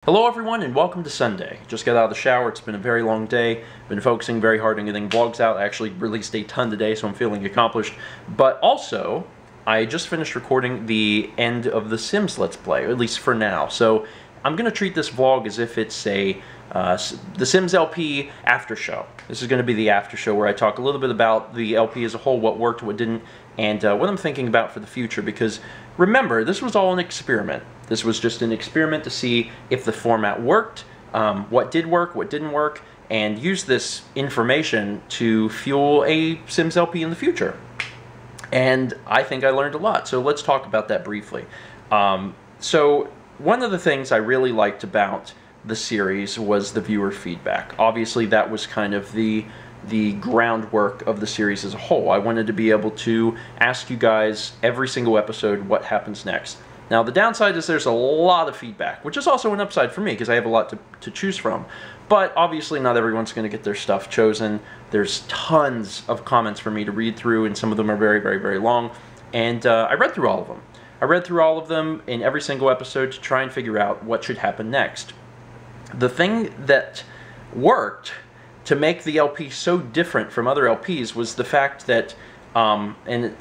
Hello everyone and welcome to Sunday. Just got out of the shower. It's been a very long day. Been focusing very hard on getting vlogs out. I actually released a ton today, so I'm feeling accomplished. But also, I just finished recording the end of the Sims Let's Play, at least for now. So I'm going to treat this vlog as if it's a the Sims LP after show. This is going to be the after show where I talk a little bit about the LP as a whole, what worked, what didn't, and what I'm thinking about for the future. Because remember, this was all an experiment. This was just an experiment to see if the format worked, what did work, what didn't work, and use this information to fuel a Sims LP in the future. And I think I learned a lot, so let's talk about that briefly. So one of the things I really liked about the series was the viewer feedback. Obviously that was kind of the groundwork of the series as a whole. I wanted to be able to ask you guys every single episode what happens next. Now the downside is there's a lot of feedback, which is also an upside for me because I have a lot to choose from. But obviously not everyone's going to get their stuff chosen. There's tons of comments for me to read through, and some of them are very, very, very long. And I read through all of them. I read through all of them in every single episode to try and figure out what should happen next. The thing that worked to make the LP so different from other LPs was the fact that, and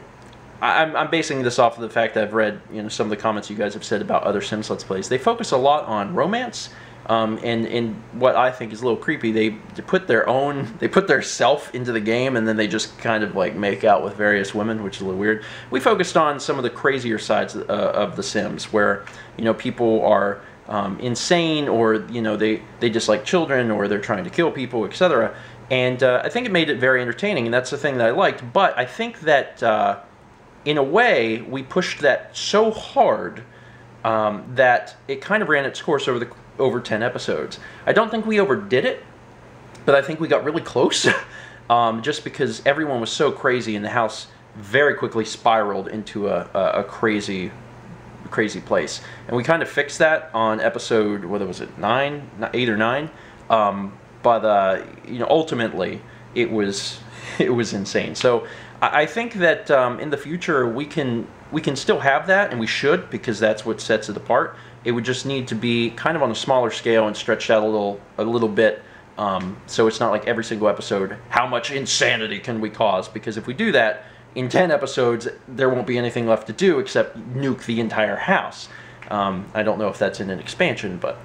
I'm basing this off of the fact that I've read, some of the comments you guys have said about other Sims Let's Plays. They focus a lot on romance, and what I think is a little creepy. They put their self into the game, and then they just kind of like make out with various women, which is a little weird. We focused on some of the crazier sides of the Sims, where people are insane, or they dislike children, or they're trying to kill people, etc. And I think it made it very entertaining, and that's the thing that I liked. But I think that in a way, we pushed that so hard that it kind of ran its course over 10 episodes. I don't think we overdid it, but I think we got really close, just because everyone was so crazy, and the house very quickly spiraled into a crazy place. And we kind of fixed that on episode, what was it, 8 or 9? But ultimately, it was insane. So I think that in the future we can still have that, and we should, because that's what sets it apart. It would just need to be kind of on a smaller scale and stretched out a little bit, so it's not like every single episode, how much insanity can we cause? Because if we do that, in 10 episodes, there won't be anything left to do except nuke the entire house. I don't know if that's in an expansion, but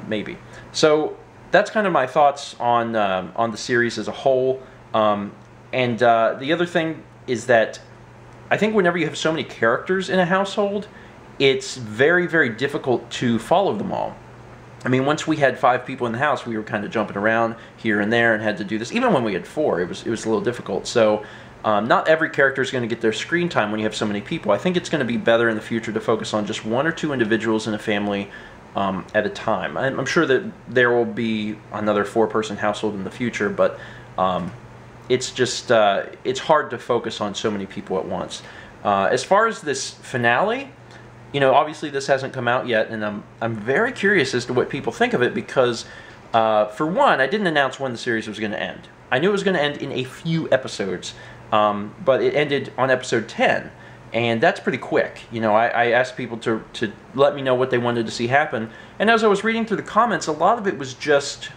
maybe. So that's kind of my thoughts on the series as a whole. And the other thing is that I think whenever you have so many characters in a household, it's very, very difficult to follow them all. I mean, once we had 5 people in the house, we were kind of jumping around here and there and had to do this. Even when we had 4, it was a little difficult. So not every character is going to get their screen time when you have so many people. I think it's going to be better in the future to focus on just 1 or 2 individuals in a family at a time. I'm sure that there will be another 4-person household in the future, but it's just, it's hard to focus on so many people at once. As far as this finale, obviously this hasn't come out yet, and I'm very curious as to what people think of it, because, for one, I didn't announce when the series was going to end. I knew it was going to end in a few episodes, but it ended on episode 10, and that's pretty quick. I asked people to let me know what they wanted to see happen, and as I was reading through the comments, a lot of it was just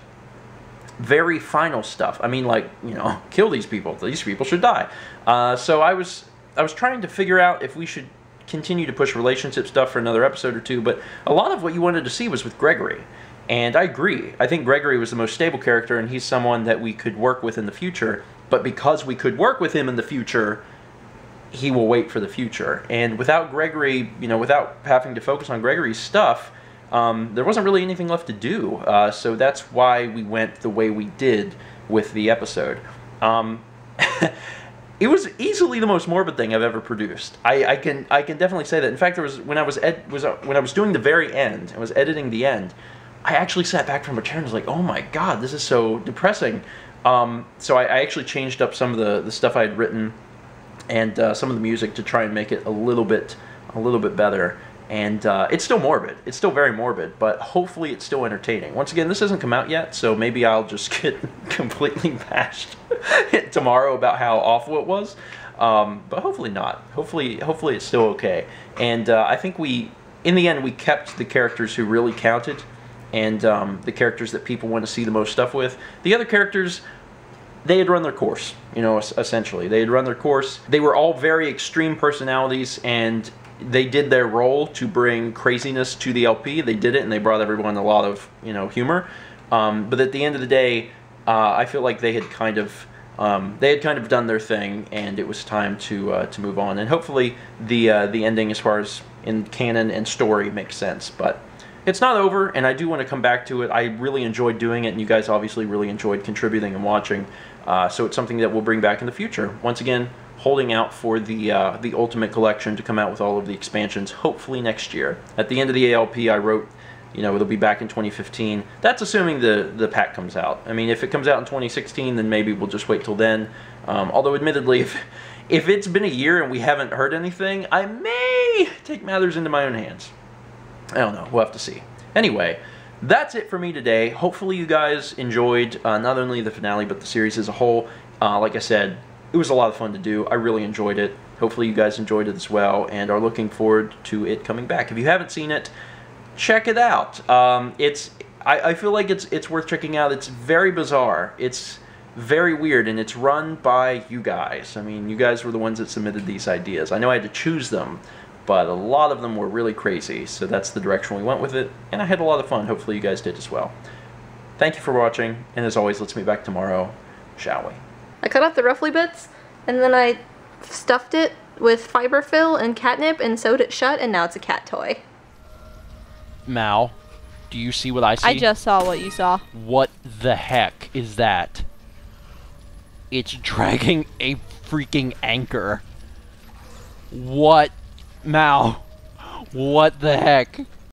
very final stuff. I mean, like, kill these people. These people should die. So I was trying to figure out if we should continue to push relationship stuff for another episode or 2, but a lot of what you wanted to see was with Gregory. And I agree. I think Gregory was the most stable character, and he's someone that we could work with in the future. But because we could work with him in the future, he will wait for the future. And without Gregory, without having to focus on Gregory's stuff, there wasn't really anything left to do, so that's why we went the way we did with the episode. It was easily the most morbid thing I've ever produced. I can definitely say that. In fact, there was when I was doing the very end, I was editing the end, I actually sat back from a chair and was like, oh my god, this is so depressing. So I actually changed up some of the stuff I had written and some of the music to try and make it a little bit better. And it's still morbid. It's still very morbid, but hopefully it's still entertaining. Once again, this hasn't come out yet, so maybe I'll just get completely bashed tomorrow about how awful it was. But hopefully not. Hopefully it's still okay. And I think in the end, we kept the characters who really counted. and the characters that people want to see the most stuff with. The other characters, they had run their course, you know, essentially. They had run their course. They were all very extreme personalities, and they did their role to bring craziness to the LP. They did it, and they brought everyone a lot of, you know, humor. But at the end of the day, I feel like they had kind of done their thing, and it was time to move on. And hopefully the ending, as far as in canon and story, makes sense. But it's not over, and I do want to come back to it. I really enjoyed doing it, and you guys obviously really enjoyed contributing and watching. So it's something that we'll bring back in the future. Once again, holding out for the Ultimate Collection to come out with all of the expansions, hopefully next year. At the end of the ALP, I wrote, you know, it'll be back in 2015. That's assuming the pack comes out. I mean, if it comes out in 2016, then maybe we'll just wait till then. Although, admittedly, if it's been a year and we haven't heard anything, I may take matters into my own hands. I don't know. We'll have to see. Anyway, that's it for me today. Hopefully you guys enjoyed not only the finale, but the series as a whole. Like I said, it was a lot of fun to do. I really enjoyed it. Hopefully you guys enjoyed it as well and are looking forward to it coming back. If you haven't seen it, check it out. I feel like it's worth checking out. It's very bizarre. It's very weird, and it's run by you guys. I mean, you guys were the ones that submitted these ideas. I know I had to choose them, but a lot of them were really crazy, so that's the direction we went with it, and I had a lot of fun. Hopefully you guys did as well. Thank you for watching, and as always, let's meet back tomorrow, shall we? I cut off the ruffly bits, and then I stuffed it with fiberfill and catnip and sewed it shut, and now it's a cat toy. Mal, do you see what I see? I just saw what you saw. What the heck is that? It's dragging a freaking anchor. What? Mal, what the heck?